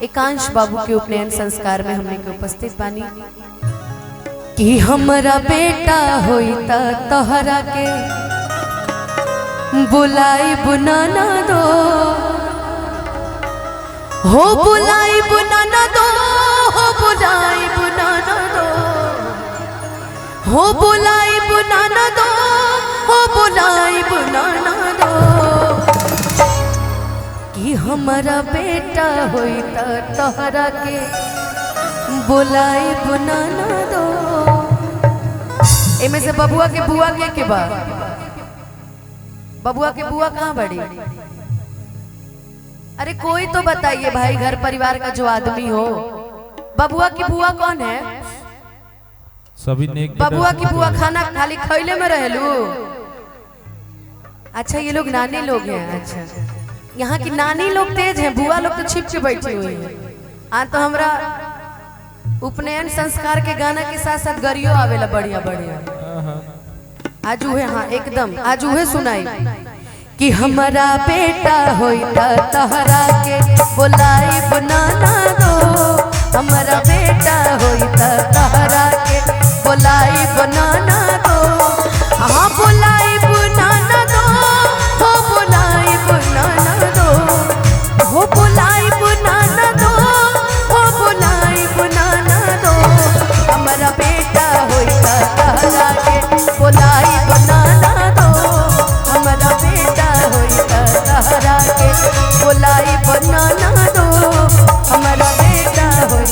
एकांश बाबू के उपनयन संस्कार में हमने के उपस्थित बानी कि हमारा बेटा होई ता तोहरा के बुलाई बुनाना दो, हो बुलाई बुनाना दो, हो बुलाई बुनाना दो, हो बुलाई बुनाना दो, हो बुलाई बुनाना दो कि हमारा बेटा होई ता तोहरा के बुलाई बुनाना दो। इनमें से बबुआ के बुआ के बा? बबुआ के बुआ कहाँ बड़ी? अरे कोई तो बताइए भाई, घर परिवार का जो आदमी हो। बबुआ की बुआ कौन है? सभी नेक। बबुआ की बुआ खाना खाली खैले में रहलू? अच्छा ये लोग नानी लोग हैं। अच्छा यहाँ की नानी लोग तेज हैं, बुआ लोग तो छिप के बैठी हुई है। हाँ तो हमरा उपनयन संस्कार के गाना के साथ साथ गरियो आवेला बढ़िया बढ़िया। आज उहे, हाँ एकदम आज उहे सुनाई कि हमारा बेटा होई ता तोहरा के बुलाई बनाना दो, हमारा बेटा होई ता तोहरा के बुलाई बनाना दो, हाँ बुलाई बनाना दो, हो बुलाई बनाना दो, हो बुलाई बनाना दो, हो बुलाई बनाना दो, हमारा बेटा होई ता तोहरा के बुलाई बनाना दो, हमारा बेटा होई ता तोहरा के बुलाई बनाना दो, हमारा बेटा होई।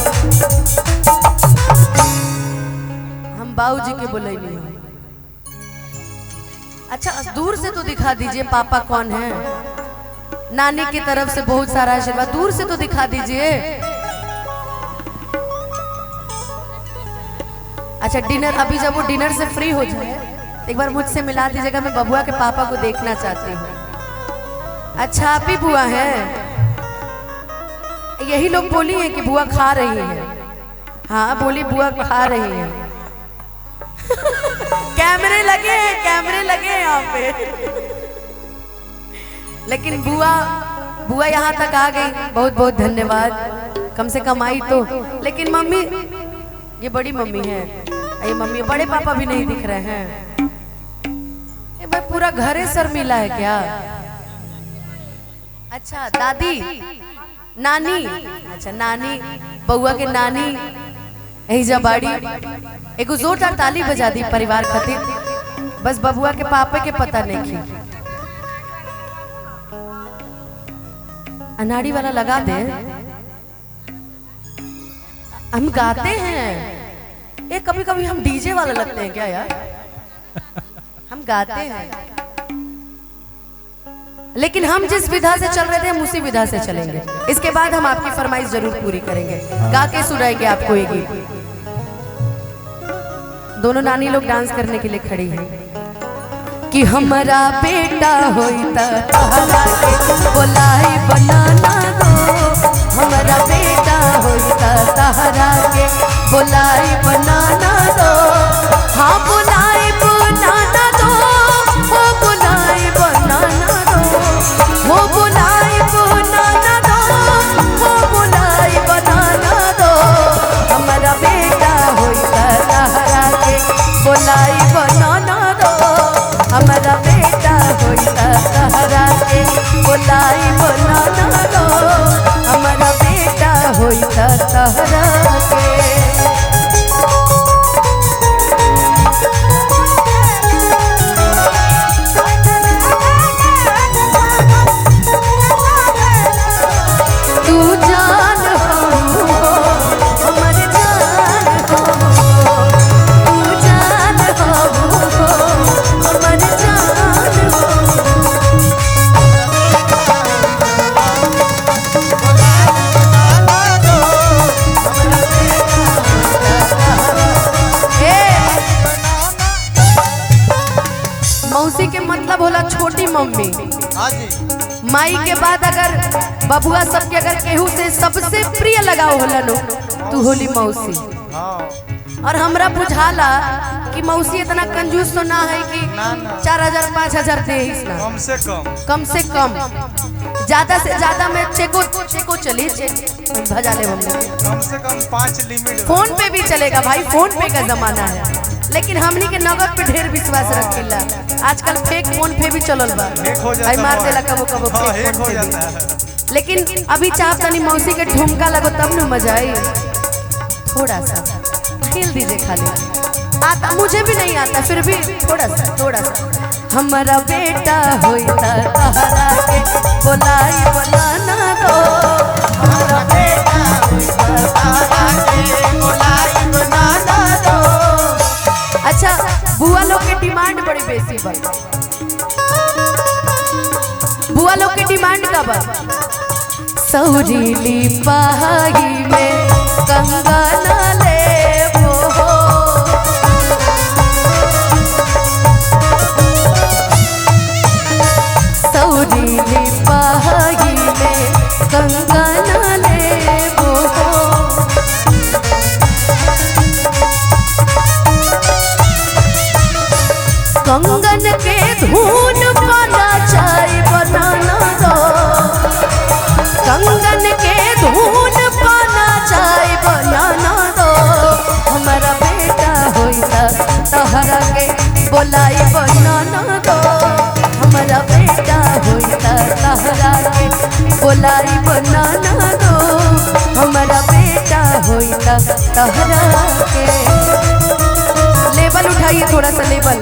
हम बाबूजी के बुलाइए। अच्छा दूर से तो दिखा दीजिए पापा कौन है। नानी की तरफ से बहुत सारा आशीर्वाद, दूर से तो दिखा दीजिए। अच्छा डिनर, अभी जब वो डिनर से फ्री हो जाए एक बार मुझसे मिला दीजिएगा, मैं बबुआ के पापा को देखना चाहती हूँ। अच्छा आप ही बुआ हैं? यही लोग बोली है कि बुआ खा रही है। हाँ बोली बुआ खा रही है। कैमरे लगे हैं, कैमरे लगे हैं यहाँ पे। लेकिन बुआ यहाँ तक आ गई, बहुत बहुत धन्यवाद। कम से कम आई तो। लेकिन मम्मी, ये बड़ी मम्मी है, ये मम्मी, बड़े पापा भी नहीं दिख रहे हैं। ये भाई पूरा घरे शर्मिला है क्या? अच्छा दादी, नानी, अच्छा नानी, बउआ के नानी एहिजा बाड़ी। एगो जोरदार ताली बजा दी परिवार खातिर। बस बबुआ के पापे के पता नहीं की। अनाड़ी वाला लगा दे। हम गाते हैं। ये कभी कभी हम डीजे वाला लगते हैं क्या यार? हम गाते हैं लेकिन हम जिस विधा से चल रहे थे हम उसी विधा से चलेंगे। इसके बाद हम आपकी फरमाइश जरूर पूरी करेंगे। गा के सुनाएंगे आपको एक गीत। दोनों नानी लोग डांस करने के लिए खड़ी हैं कि हमारा बेटा होई ता तोहरा के बुलाई बनाना दो, हमारा बेटा होई ता तोहरा के बुलाई बनाना दो, हाँ बुलाई बनाना दो, हो बुलाई बनाना दो, हो बुलाई बनाना दो, हो बुलाई बनाना दो, हमारा बेटा होई ता तोहरा के बुलाई बनाना दो, हमारा बेटा होई ता तोहरा के बुलाई बनाना दो, हमारा बेटा होई ता तोहरा के। मौसी के मतलब होला छोटी मम्मी। माई के बाद अगर बबुआ सबके अगर केहू से सबसे प्रिय लगाव होला नो तू होली मौसी। और हमरा बुझाला कि मौसी इतना कंजूस तो ना है कि 4000 5000 दे, कम से कम ज्यादा से ज्यादा में चेको चली भजा ले हम कम से कम 5 लिमिट। फोन पे भी चलेगा भाई, फोन पे का जमाना है, लेकिन हमनी के नगद पे ढेर विश्वास रखिला। आजकल फेक फोन पे भी चलल बा, भाई मार देला कबो कबो फेक फोन पे भी। लेकिन अभी चाहत तनी मौसी के ठुमका लगो तब न मजा आई। थोड़ा सा हिल दीजिए खाली, आता मुझे भी नहीं आता, फिर भी थोड़ा सा। हमारा बेटा होइता तहरा के बोलाई बनाना दो, हमारा बेटा होइता तहरा के बोलाई बनाना दो। अच्छा, बुआ लोग के डिमांड बड़ी बेसी बा। बुआ लोग के डिमांड का बा, सौरीली पहाड़ी में कंगना ले सौरीली पहाड़ी में कंगना ले वो। कंगन के धून पाना चाय बनाना दो, कंगन के धून पाना चाय बनाना दो। हमारा बेटा होइता तहरा के बोलाई बनाना दो, हमारा बेटा होइता तहरा के बोलाई बनाना दो, हमारा बेटा होइता तहरा के। लेवल उठाइए थोड़ा सा, लेवल।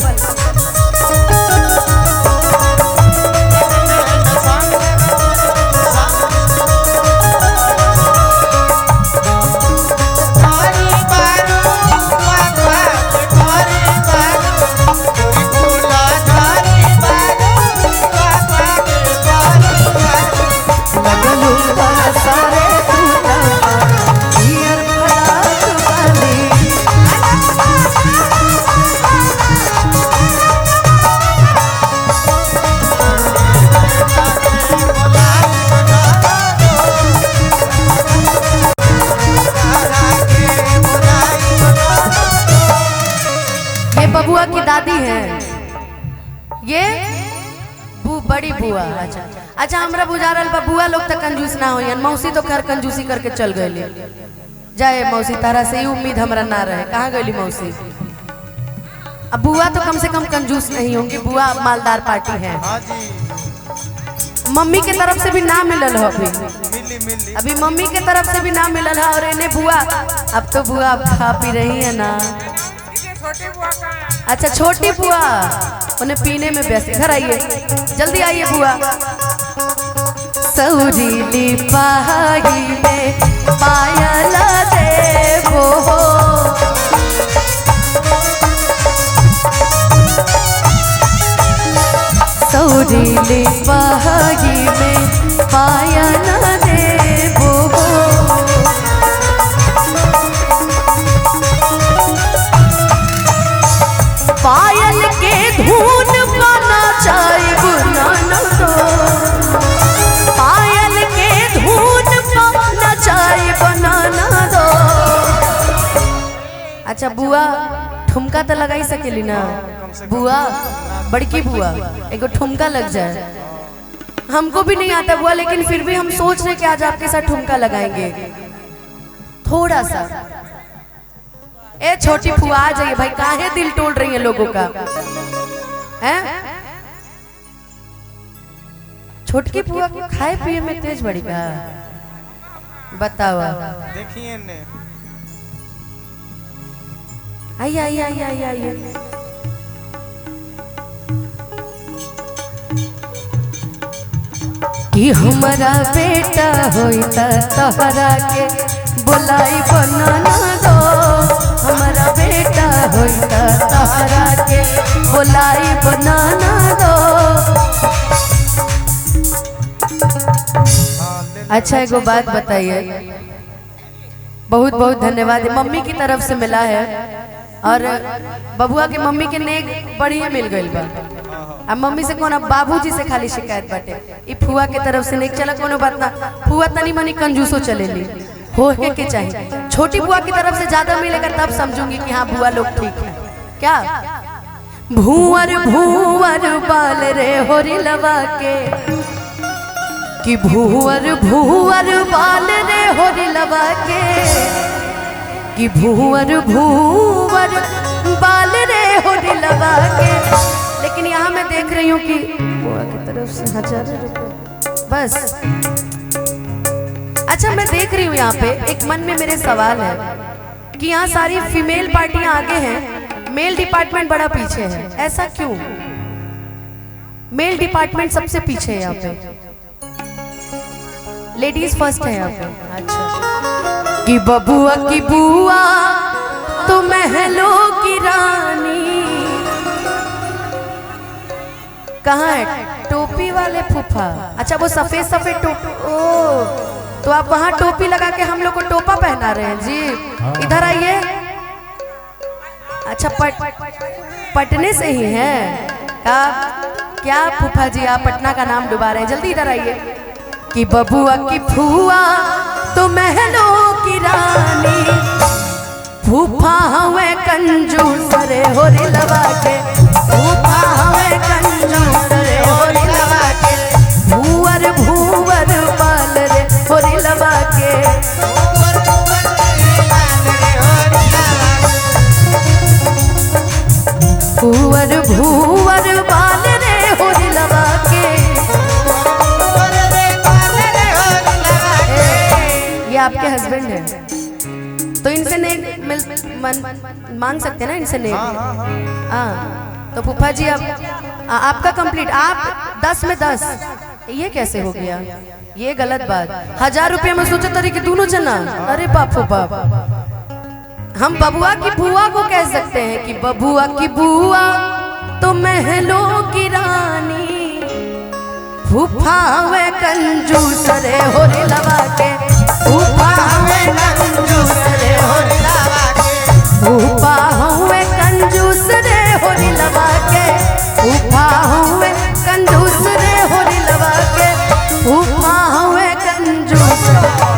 बबुआ की दादी है ये, बड़ी बुआ। अच्छा हमरा बुझारल बा बुआ लोग तो कंजूस ना हो, मौसी तो खैर कंजूसी करके चल गई। जाए मौसी, तारा से ही उम्मीद हमरा ना रहे। कहाँ गई मौसी? अब बुआ तो कम से कम कंजूस नहीं होंगी, बुआ मालदार पार्टी है। मम्मी के तरफ से भी ना मिलल हो अभी मम्मी के तरफ से भी ना मिलल है। और इन्हें बुआ, अब तो बुआ खा पी रही है ना। अच्छा छोटी बुआ उन्हें पीने में व्यस्त। इधर आइए, जल्दी आइए बुआ। सौरीली पहाड़ी में पायल देवो, सौरीली पहाड़ी में पायल देवो। पायल के धून पाना चाय बनाना दो, पायल के धून पाना चाय बनाना दो। अच्छा बुआ ठुमका तो लगा ही सकेली ना बुआ, बड़की बुआ एगो ठुमका लग जाए। हमको भी नहीं आता बुआ, लेकिन फिर भी हम सोच रहे कि आज आपके साथ ठुमका लगाएंगे थोड़ा सा। ए छोटी फुआ आ जाइए भाई, काहे दिल तोड़ रही है लोगों का हैं? छोटकी फुआ को खाए पिए में तेज बड़ी का बताओ। देखिए ने आइए आइए आइए आइए आइए। कि हमारा बेटा होइता तहरा के बोलाई बनाना दो, हमारा बेटा होइता तहरा के बोलाई बनाना दो। अच्छा एगो बात बताइए, बहुत बहुत धन्यवाद। मम्मी की तरफ से मिला है और बबुआ के मम्मी के नेक बढ़िया मिल गई बा। अब मम्मी से कौन, अब बाबूजी से खाली शिकायत बाटे। ई फुआ के तरफ से नहीं चला, कोनो बात ना। फुआ तनी मनी कंजूसो चलेली, हो के चाहिए। छोटी बुआ की तरफ से ज्यादा मिलेगा तब समझूंगी कि हाँ बुआ लोग ठीक है। क्या भूवर भूवर बाल रे होरी लवा के, कि भूवर भूवर बाल रे होरी लवा के, कि भूवर भूवर बाल रे होरी लवा के। लेकिन यहाँ मैं देख रही हूँ कि बुआ की तरफ से 1000 रुपये बस। अच्छा मैं देख रही हूँ यहाँ पे एक मन में मेरे सवाल है कि यहाँ सारी फीमेल पार्टियां आगे हैं, मेल डिपार्टमेंट बड़ा पीछे है, ऐसा क्यों? मेल डिपार्टमेंट सबसे पीछे है यहाँ पे, लेडीज फर्स्ट है यहाँ पे। अच्छा कि बबुआ की बुआ तो महलों की रानी, कहाँ है टोपी वाले फूफा? अच्छा वो सफेद सफेद टोपी, ओ तो आप वहाँ टोपी लगा के हम लोग को टोपा पहना रहे हैं जी। इधर आइए। अच्छा पटने से ही है क्या फूफा जी? आप पटना का नाम डुबा रहे हैं, जल्दी इधर आइए। कि बबुआ की फुआ तो महलों की रानी, फूफा हवे कंजूस रे होरी लवा के, फूफा हवे कंजूस रे होरी लवा के, भूवर भूवर बाल रे होरी लवा के। भूवर भूवर बाल रे होरी लवा के। ये आपके हस्बैंड हैं तो इनसे नेक मांग सकते हैं ना, इनसे नेक। हाँ तो फूफा जी अब आपका कंप्लीट, आप 10 में 10। ये कैसे हो गया? ये गलत बात। 1000 रुपये में सोचे तरी कि दोनों जना, अरे बाप बाप। हम बबुआ की बुआ को कह सकते हैं कि बबुआ की बुआ तो महलों की रानी, फूफा वे कंजूस रे होरी लवा के, फूफा वे कंजूस रे होरी लवा के, फूफा हुए कंजूस रे होरी लवा के, फूफा हुए कंजूस रे होरी लवा के, फूफा हुए कंजूस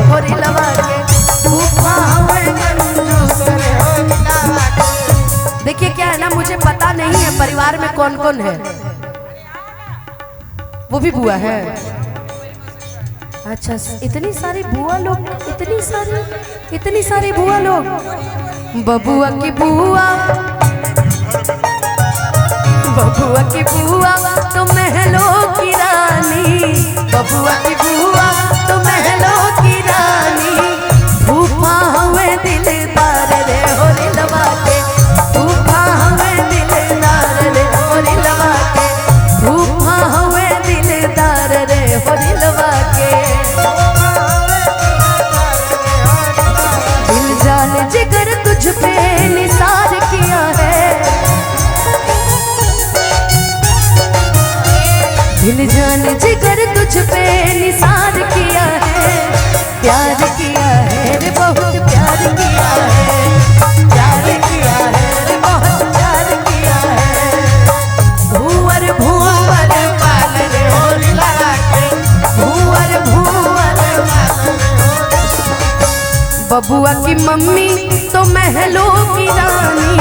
होरी लवा के, फूफा हुए कंजूस रे होरी लवा के। देखिए क्या है ना, मुझे पता नहीं है परिवार में कौन कौन है। वो भी बुआ है? अच्छा इतनी सारी बुआ लोग, इतनी सारी बुआ लोग। बबुआ की बुआ, बबुआ की बुआ तो महलों की रानी, बबुआ की बुआ तो महलों की रानी, फूफा हमें दिलदार रे होरी लवा के, फूफा हमें दिलदार रे होरी लवा के, फूफा हमें दिलदार रे होरी लवा के। दिल जान जिगर तुझ पे निसार किया है, दिल जान जिगर तुझ पे निसार किया है, प्यार किया है रे बहुत प्यार किया है, प्यार किया है रे बहुत प्यार किया है। भूवर भूवर बाल रे होरी लगा के, भूवर भूवर बबुआ की मम्मी तो महलों की रानी,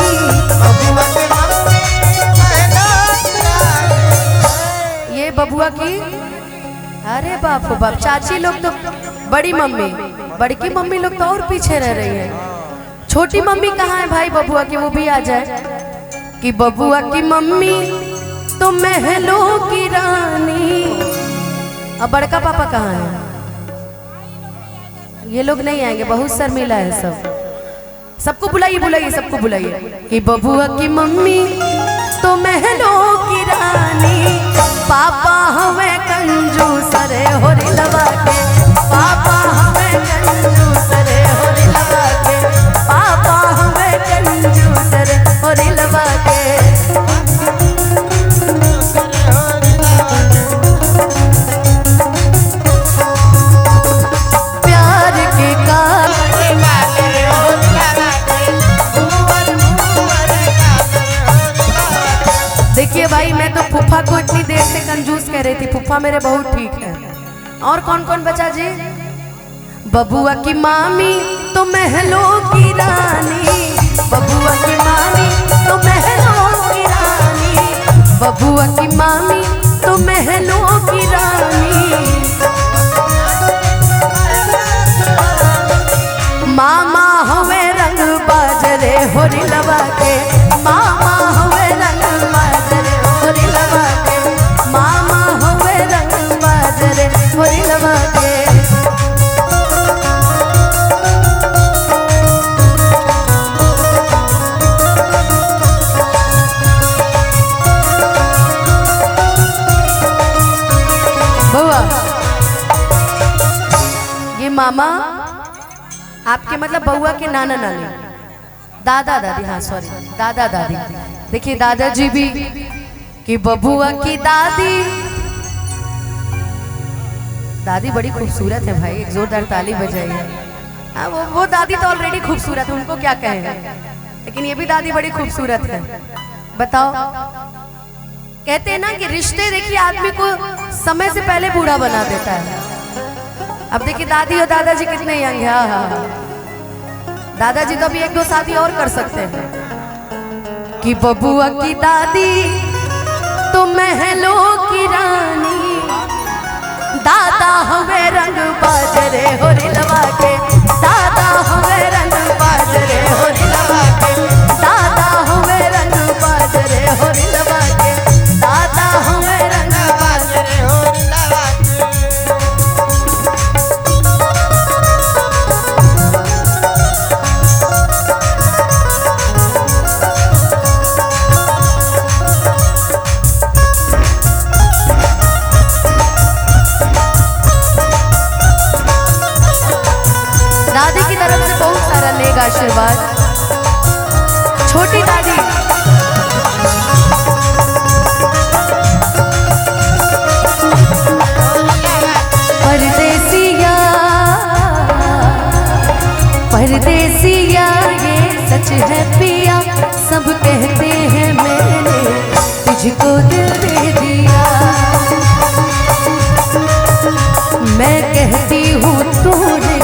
बबुआ की मम्मी महलों की रानी। ये बबुआ की, अरे बाप रे बाप, चाची लोग तो, बड़ी मम्मी, बड़की मम्मी लोग तो और पीछे रह रही है। छोटी मम्मी कहाँ है भाई बबुआ की? वो भी आ जाए। कि बबुआ की मम्मी तो महलों की रानी। अब बड़का पापा कहाँ है? ये लोग नहीं आएंगे, बहुत शर्मिला है सब। सबको बुलाइए बुलाइए, सबको बुलाइए। कि बबुआ की मम्मी तो महलों की रानी, पापा हमें कंजूस रे होरी लवा के, पापा हमें कंजूस रे होरी लवा के, पापा हमें कंजूस रे होरी लवा के। देखिए भाई, मैं तो फूफा को इतनी देर से कंजूस कह रही थी, फूफा मेरे बहुत ठीक है। और कौन कौन बचा जी? बबुआ की मामी तो महलों की रानी, बबुआ की मामी तो महलों की रानी, बबुआ की मामी तो महलों की रानी। आपके मतलब बउआ के नाना नानी, दादा दादी, हाँ सॉरी दादा दादी। देखिए दादाजी भी कि बबुआ की दादी, दादी बड़ी खूबसूरत है भाई, एक जोरदार ताली बजाइए। हाँ वो दादी तो ऑलरेडी खूबसूरत है, उनको क्या कहें, लेकिन ये भी दादी बड़ी खूबसूरत है। बताओ, कहते हैं ना कि रिश्ते देखिए आदमी को समय से पहले बूढ़ा बना देता है। अब देखिए दादी और दादाजी कितने यंग है। हाँ दादाजी तो अभी 1-2 शादी और कर सकते हैं। कि बबुआ की दादी तो महलों की रानी, दादा हमें रंग बाजरे हो रिलवा के, दादा हमें रंग बाजरे हो रिलवा के, दादा हमें रंग बाजरे हो रिलवा के, दादा हमें रंग बाजरे हो रिलवा दादी की तरफ से बहुत सारा नेक आशीर्वाद। छोटी दादी परदेसिया परदेसिया ये सच है पिया, सब कहते हैं मैंने तुझको दिल दे दिया, मैं कहती हूँ तूने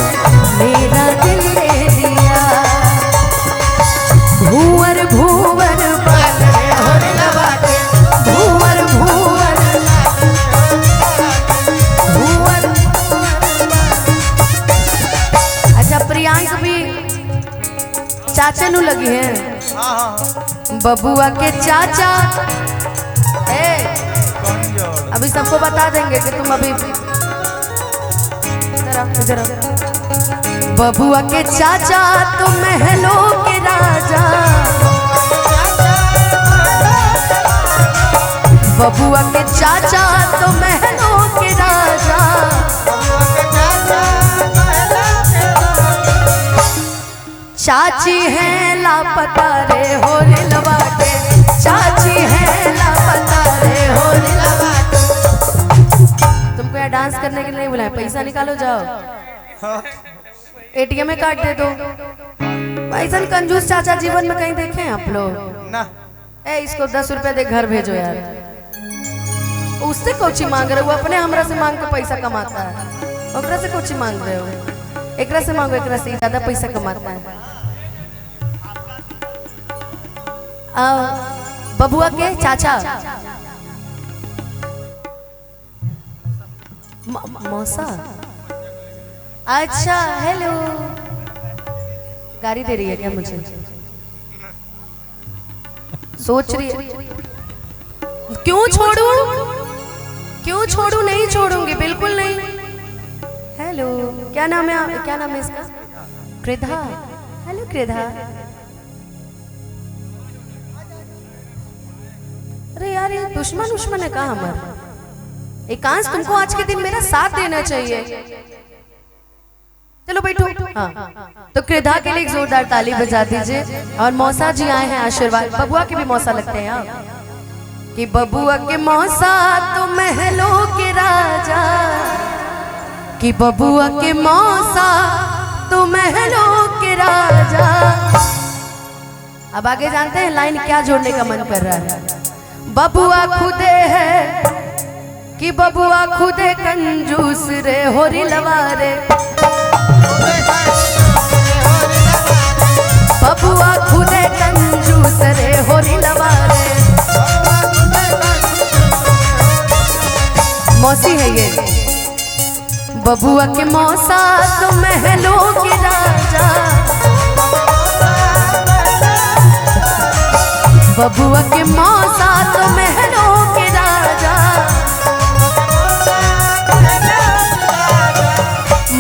मेरा दिल दे दिया। भूवर भूवर बाजरे हो रिलवा के, भूवर भूवर भूवर। अच्छा प्रियांक भी चाचा नु लगी है। बबुआ के चाचा अभी सबको बता देंगे कि तुम अभी बबुआ के चाचा तो महलों के राजा, बबुआ के चाचा तो महलों के राजा, चाची है लापता रे हो रिलवा के, चाची है लापता रे हो रिलवा के। तुमको यहाँ डांस करने के लिए नहीं बुलाया, पैसा निकालो जाओ, एटीएम में काट दे दो। ऐसा कंजूस चाचा जीवन में कहीं देखे हैं आप लोग ना? ए इसको 10 रुपए दे घर भेजो यार। उससे कोची मांग रहे हो, अपने हमरा से मांग के पैसा कमाता है, ओकरा से कोची मांग रहे हो? एकरा से मांगो, एकरा से ज्यादा पैसा कमाता है। बबुआ के चाचा मौसा, अच्छा हेलो, गाड़ी दे रही है क्या मुझे? सोच रही है क्यों छोड़ू, क्यों छोड़ू? नहीं छोड़ूंगी, बिल्कुल नहीं। हेलो, क्या नाम है, क्या नाम है इसका? कृधा। हेलो कृधा। अरे यार ये दुश्मन है कहा हमारा? एकांश तुमको आज के दिन मेरा साथ देना चाहिए। चलो बैठो। हाँ तो कृधा के लिए एक जोरदार ताली बजा दीजिए। और मौसा जी आए हैं आशीर्वाद, बबुआ के भी मौसा लगते हैं आप कि बबुआ के मौसा तो महलों के राजा, कि बबुआ के मौसा तो महलों के राजा। अब आगे जानते हैं लाइन क्या जोड़ने का मन कर रहा है। बबुआ खुदे है कि बबुआ खुदे कंजूस रे हो रिलवा रे, बबुआ खुदे कंजूस रे हो रिलवा रे। मौसी है ये। बबुआ के मौसा तो महलों के राजा, बबुआ के मौसा तो महलों के राजा।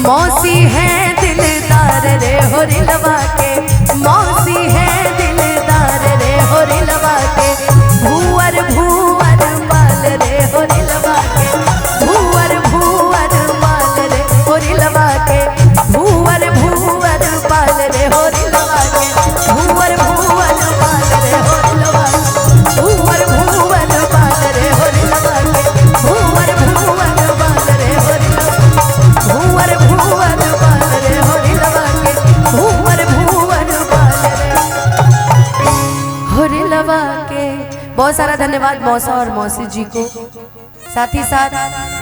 मौसी है दिलदार रे हो रिलवा के, मौसी है दिलदार रे हो रिलवा के। भूवर भूवर बाल रे हो रिलवा के, भूवर भूवर बाल रे हो रिलवा के, भूवर भूवर धन्यवाद मौसा और मौसी जी को। साथ ही साथ